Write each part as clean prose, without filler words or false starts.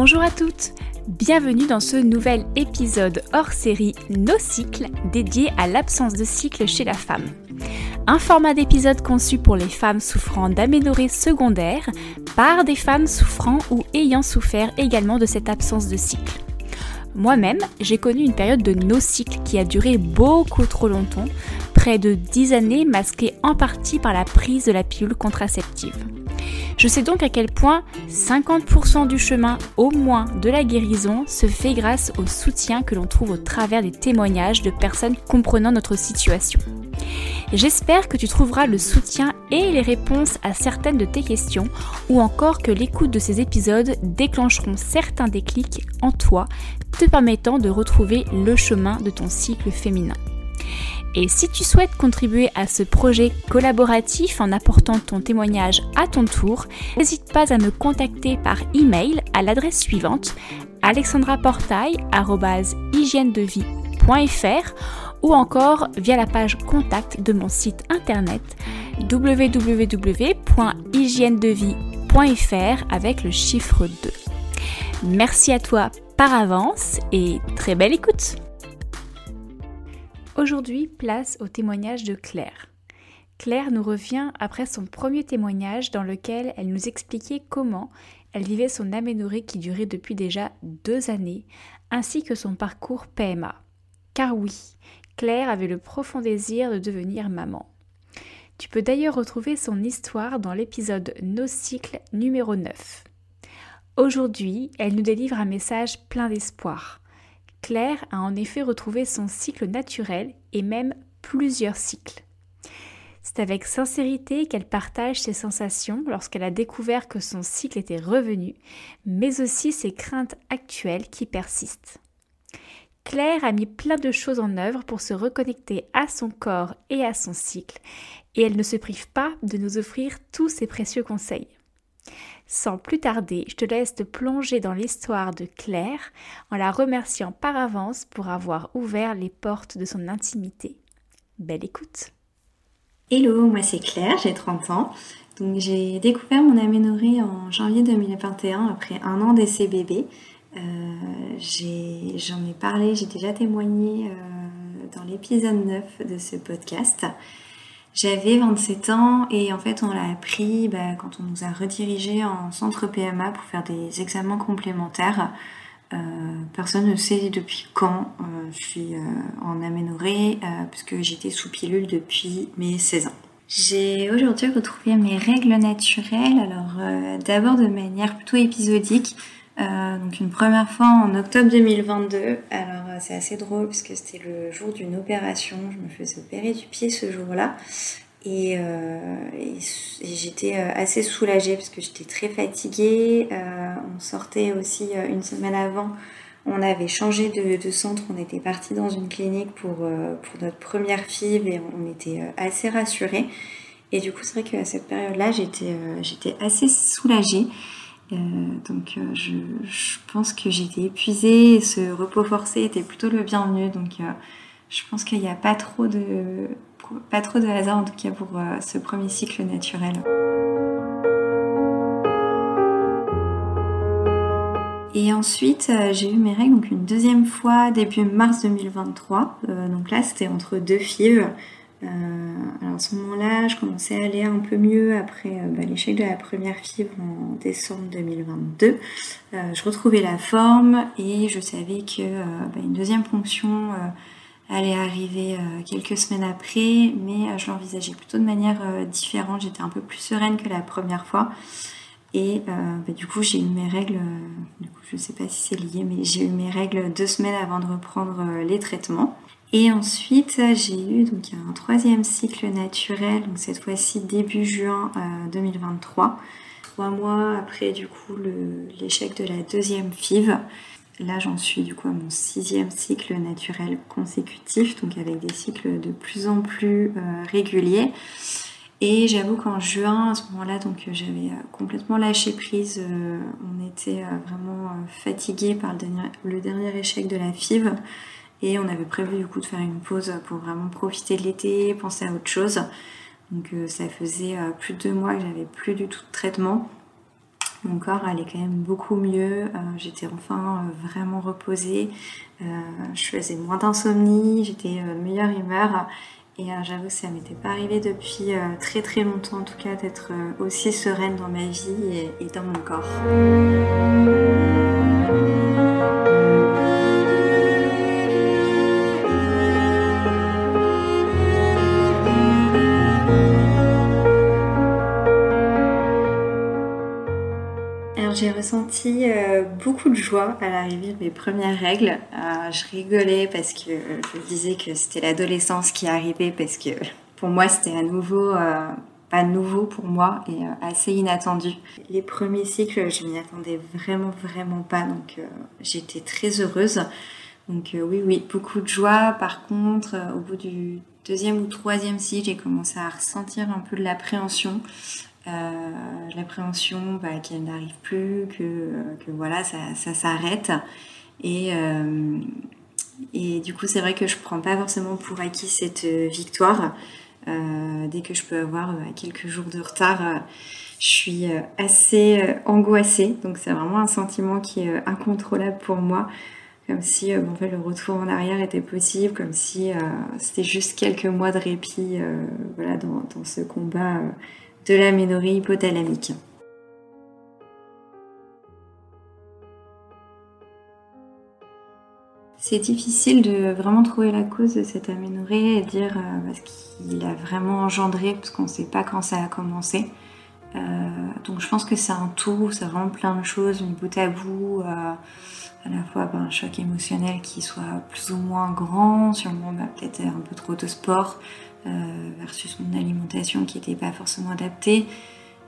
Bonjour à toutes, bienvenue dans ce nouvel épisode hors série Nos cycles dédié à l'absence de cycle chez la femme. Un format d'épisode conçu pour les femmes souffrant d'aménorrhée secondaire par des femmes souffrant ou ayant souffert également de cette absence de cycle. Moi-même, j'ai connu une période de no-cycle qui a duré beaucoup trop longtemps, près de 10 années masquée en partie par la prise de la pilule contraceptive. Je sais donc à quel point 50% du chemin au moins de la guérison se fait grâce au soutien que l'on trouve au travers des témoignages de personnes comprenant notre situation. J'espère que tu trouveras le soutien et les réponses à certaines de tes questions ou encore que l'écoute de ces épisodes déclencheront certains déclics en toi, te permettant de retrouver le chemin de ton cycle féminin. Et si tu souhaites contribuer à ce projet collaboratif en apportant ton témoignage à ton tour, n'hésite pas à me contacter par email à l'adresse suivante alexandraportail@hygienedevie.fr ou encore via la page contact de mon site internet www.hygienedevie.fr avec le chiffre 2. Merci à toi par avance et très belle écoute! Aujourd'hui, place au témoignage de Claire. Claire nous revient après son premier témoignage dans lequel elle nous expliquait comment elle vivait son aménorrhée qui durait depuis déjà 2 années, ainsi que son parcours PMA. Car oui, Claire avait le profond désir de devenir maman. Tu peux d'ailleurs retrouver son histoire dans l'épisode Nos cycles numéro 9. Aujourd'hui, elle nous délivre un message plein d'espoir. Claire a en effet retrouvé son cycle naturel et même plusieurs cycles. C'est avec sincérité qu'elle partage ses sensations lorsqu'elle a découvert que son cycle était revenu, mais aussi ses craintes actuelles qui persistent. Claire a mis plein de choses en œuvre pour se reconnecter à son corps et à son cycle, et elle ne se prive pas de nous offrir tous ses précieux conseils. Sans plus tarder, je te laisse te plonger dans l'histoire de Claire en la remerciant par avance pour avoir ouvert les portes de son intimité. Belle écoute! Hello, moi c'est Claire, j'ai 30 ans. Donc j'ai découvert mon aménorrhée en janvier 2021 après 1 an d'essai bébé. J'en ai parlé, j'ai déjà témoigné dans l'épisode 9 de ce podcast. J'avais 27 ans et en fait on l'a appris quand on nous a redirigés en centre PMA pour faire des examens complémentaires. Personne ne sait depuis quand je suis en aménorrhée puisque j'étais sous pilule depuis mes 16 ans. J'ai aujourd'hui retrouvé mes règles naturelles, alors d'abord de manière plutôt épisodique. Donc une première fois en octobre 2022, alors c'est assez drôle parce que c'était le jour d'une opération, je me faisais opérer du pied ce jour-là et j'étais assez soulagée parce que j'étais très fatiguée. On sortait aussi une semaine avant, on avait changé de centre, on était parti dans une clinique pour notre première FIV et on était assez rassurés et du coup c'est vrai qu'à cette période-là j'étais assez soulagée. Donc je pense que j'étais épuisée et ce repos forcé était plutôt le bienvenu, donc je pense qu'il n'y a pas trop de hasard en tout cas pour ce premier cycle naturel. Et ensuite j'ai eu mes règles donc une deuxième fois début mars 2023, donc là c'était entre 2 FIV. Alors à ce moment-là, je commençais à aller un peu mieux après l'échec de la première FIV en décembre 2022. Je retrouvais la forme et je savais que une deuxième ponction allait arriver quelques semaines après, mais je l'envisageais plutôt de manière différente. J'étais un peu plus sereine que la première fois. Et du coup, j'ai eu mes règles, je ne sais pas si c'est lié, mais j'ai eu mes règles 2 semaines avant de reprendre les traitements. Et ensuite, j'ai eu donc un 3e cycle naturel, donc cette fois-ci début juin 2023, 3 mois après du coup l'échec de la 2e FIV. Là, j'en suis du coup à mon 6e cycle naturel consécutif, donc avec des cycles de plus en plus réguliers. Et j'avoue qu'en juin, à ce moment-là, donc j'avais complètement lâché prise. On était vraiment fatigués par le dernier échec de la FIV. Et on avait prévu du coup de faire une pause pour vraiment profiter de l'été, penser à autre chose. Donc ça faisait plus de 2 mois que j'avais plus du tout de traitement. Mon corps allait quand même beaucoup mieux, j'étais enfin vraiment reposée, je faisais moins d'insomnie, j'étais de meilleure humeur et j'avoue que ça m'était pas arrivé depuis très très longtemps en tout cas d'être aussi sereine dans ma vie et dans mon corps. Alors j'ai ressenti beaucoup de joie à l'arrivée de mes premières règles. Je rigolais parce que je me disais que c'était l'adolescence qui arrivait parce que pour moi c'était à nouveau, pas nouveau pour moi et assez inattendu. Les premiers cycles je m'y attendais vraiment pas donc j'étais très heureuse. Donc oui, beaucoup de joie. Par contre, au bout du deuxième ou troisième cycle, j'ai commencé à ressentir un peu de l'appréhension. L'appréhension qu'elle n'arrive plus, que voilà, ça s'arrête. Et du coup, c'est vrai que je prends pas forcément pour acquis cette victoire. Dès que je peux avoir quelques jours de retard, je suis assez angoissée. Donc c'est vraiment un sentiment qui est incontrôlable pour moi. Comme si en fait, le retour en arrière était possible, comme si c'était juste quelques mois de répit voilà, dans ce combat de l'aménorrhée hypothalamique. C'est difficile de vraiment trouver la cause de cette aménorrhée et dire ce qu'il a vraiment engendré, parce qu'on ne sait pas quand ça a commencé. Donc je pense que c'est un tout, c'est vraiment plein de choses, mis bout à bout. À la fois un choc émotionnel qui soit plus ou moins grand, sûrement peut-être un peu trop de sport, versus mon alimentation qui n'était pas forcément adaptée.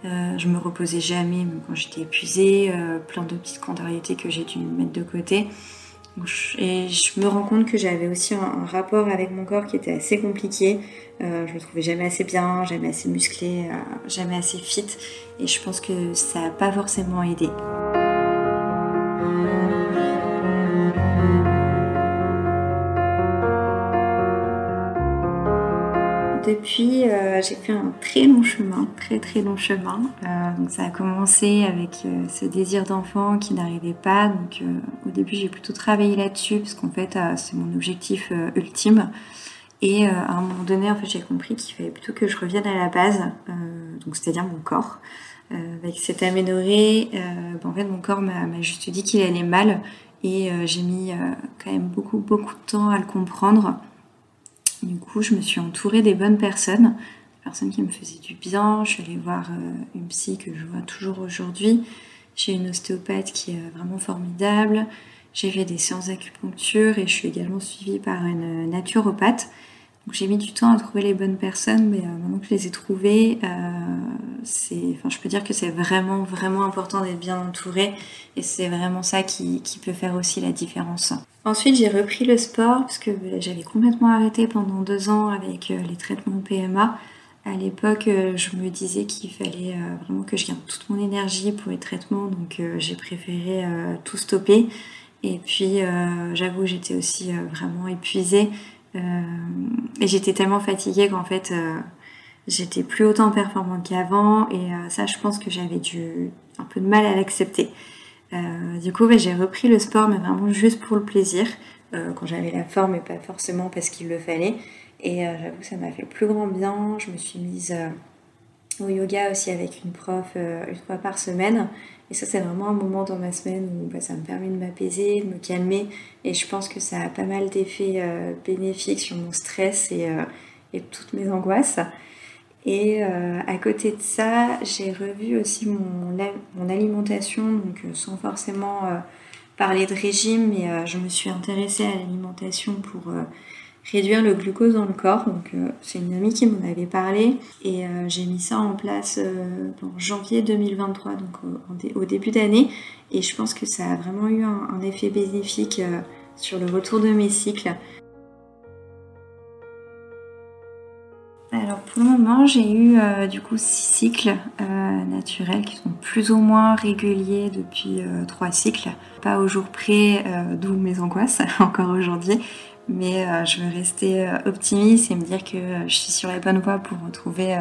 Je me reposais jamais, même quand j'étais épuisée, plein de petites contrariétés que j'ai dû mettre de côté. Et je me rends compte que j'avais aussi un rapport avec mon corps qui était assez compliqué. Je me trouvais jamais assez bien, jamais assez musclée, jamais assez fit. Et je pense que ça n'a pas forcément aidé. Depuis, j'ai fait un très long chemin, très long chemin. Donc ça a commencé avec ce désir d'enfant qui n'arrivait pas. Donc au début, j'ai plutôt travaillé là-dessus parce qu'en fait, c'est mon objectif ultime. Et à un moment donné, en fait, j'ai compris qu'il fallait plutôt que je revienne à la base, donc c'est-à-dire mon corps. Avec cette aménorrhée, en fait, mon corps m'a juste dit qu'il allait mal et j'ai mis quand même beaucoup de temps à le comprendre. Du coup, je me suis entourée des bonnes personnes qui me faisaient du bien. Je suis allée voir une psy que je vois toujours aujourd'hui. J'ai une ostéopathe qui est vraiment formidable. J'ai fait des séances d'acupuncture et je suis également suivie par une naturopathe. Donc j'ai mis du temps à trouver les bonnes personnes, mais maintenant que je les ai trouvées, je peux dire que c'est vraiment important d'être bien entouré et c'est vraiment ça qui peut faire aussi la différence. Ensuite, j'ai repris le sport parce que j'avais complètement arrêté pendant 2 ans avec les traitements PMA. À l'époque, je me disais qu'il fallait vraiment que je garde toute mon énergie pour les traitements, donc j'ai préféré tout stopper. Et puis, j'avoue, j'étais aussi vraiment épuisée. Et j'étais tellement fatiguée qu'en fait j'étais plus autant performante qu'avant et ça je pense que j'avais un peu de mal à l'accepter. Du coup j'ai repris le sport mais vraiment juste pour le plaisir quand j'avais la forme et pas forcément parce qu'il le fallait et j'avoue que ça m'a fait le plus grand bien. Je me suis mise au yoga aussi avec une prof une fois par semaine. Et ça, c'est vraiment un moment dans ma semaine où ça me permet de m'apaiser, de me calmer. Et je pense que ça a pas mal d'effets bénéfiques sur mon stress et toutes mes angoisses. Et à côté de ça, j'ai revu aussi mon alimentation, donc sans forcément parler de régime, mais je me suis intéressée à l'alimentation pour réduire le glucose dans le corps. Donc c'est une amie qui m'en avait parlé et j'ai mis ça en place en janvier 2023, donc au début d'année. Et je pense que ça a vraiment eu un effet bénéfique sur le retour de mes cycles. Alors pour le moment, j'ai eu du coup 6 cycles naturels qui sont plus ou moins réguliers depuis 3 cycles. Pas au jour près, d'où mes angoisses encore aujourd'hui. Mais je veux rester optimiste et me dire que je suis sur la bonne voie pour retrouver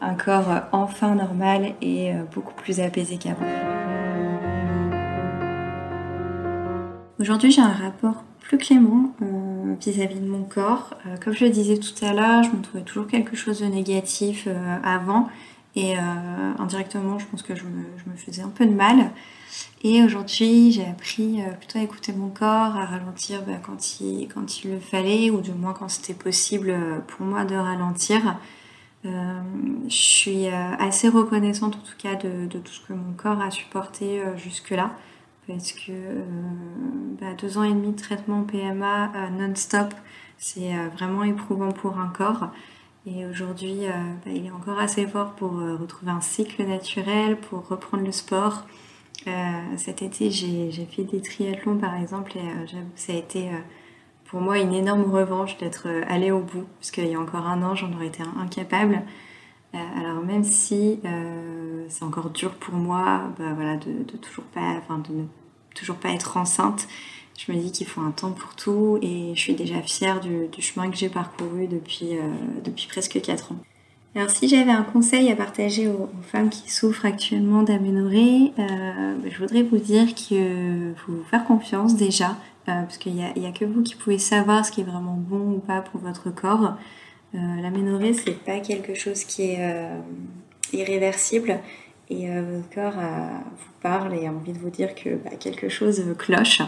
un corps enfin normal et beaucoup plus apaisé qu'avant. Aujourd'hui, j'ai un rapport plus clément vis-à-vis de mon corps. Comme je le disais tout à l'heure, je me trouvais toujours quelque chose de négatif avant et indirectement, je pense que je me faisais un peu de mal. Et aujourd'hui, j'ai appris plutôt à écouter mon corps, à ralentir quand il le fallait, ou du moins quand c'était possible pour moi de ralentir. Je suis assez reconnaissante en tout cas de tout ce que mon corps a supporté jusque-là. Parce que 2 ans et demi de traitement PMA non-stop, c'est vraiment éprouvant pour un corps. Et aujourd'hui, il est encore assez fort pour retrouver un cycle naturel, pour reprendre le sport. Cet été, j'ai fait des triathlons par exemple, et j'avoue que ça a été pour moi une énorme revanche d'être allée au bout, parce qu'il y a encore un an, j'en aurais été incapable. Alors même si c'est encore dur pour moi de ne toujours pas être enceinte, je me dis qu'il faut un temps pour tout et je suis déjà fière du chemin que j'ai parcouru depuis presque 4 ans. Alors si j'avais un conseil à partager aux femmes qui souffrent actuellement d'aménorrhée, je voudrais vous dire qu'il faut vous faire confiance déjà, parce qu'il n'y a que vous qui pouvez savoir ce qui est vraiment bon ou pas pour votre corps. L'aménorrhée, c'est pas quelque chose qui est irréversible et votre corps vous parle et a envie de vous dire que quelque chose cloche.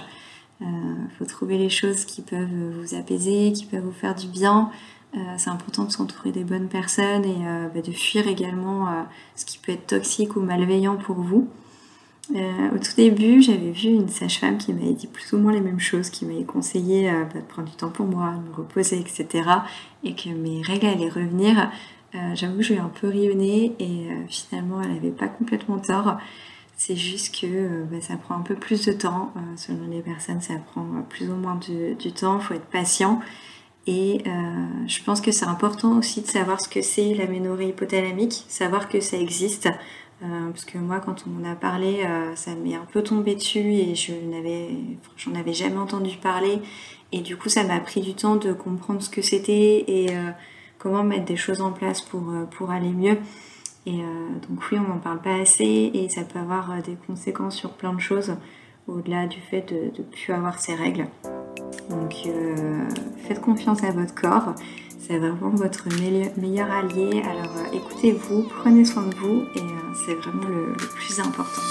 Faut trouver les choses qui peuvent vous apaiser, qui peuvent vous faire du bien. C'est important de s'entourer des bonnes personnes et de fuir également ce qui peut être toxique ou malveillant pour vous. Au tout début, j'avais vu une sage-femme qui m'avait dit plus ou moins les mêmes choses, qui m'avait conseillé de prendre du temps pour moi, de me reposer, etc. Et que mes règles allaient revenir. J'avoue que je lui ai un peu ri au nez et finalement elle n'avait pas complètement tort. C'est juste que ça prend un peu plus de temps. Selon les personnes, ça prend plus ou moins du temps. Il faut être patient. Et je pense que c'est important aussi de savoir ce que c'est l'aménorrhée hypothalamique, savoir que ça existe. Parce que moi, quand on m'en a parlé, ça m'est un peu tombé dessus et j'en avais jamais entendu parler. Et du coup, ça m'a pris du temps de comprendre ce que c'était et comment mettre des choses en place pour aller mieux. Et donc oui, on n'en parle pas assez et ça peut avoir des conséquences sur plein de choses au-delà du fait de ne plus avoir ses règles. Donc faites confiance à votre corps, c'est vraiment votre meilleur allié. Alors écoutez-vous, prenez soin de vous et c'est vraiment le plus important.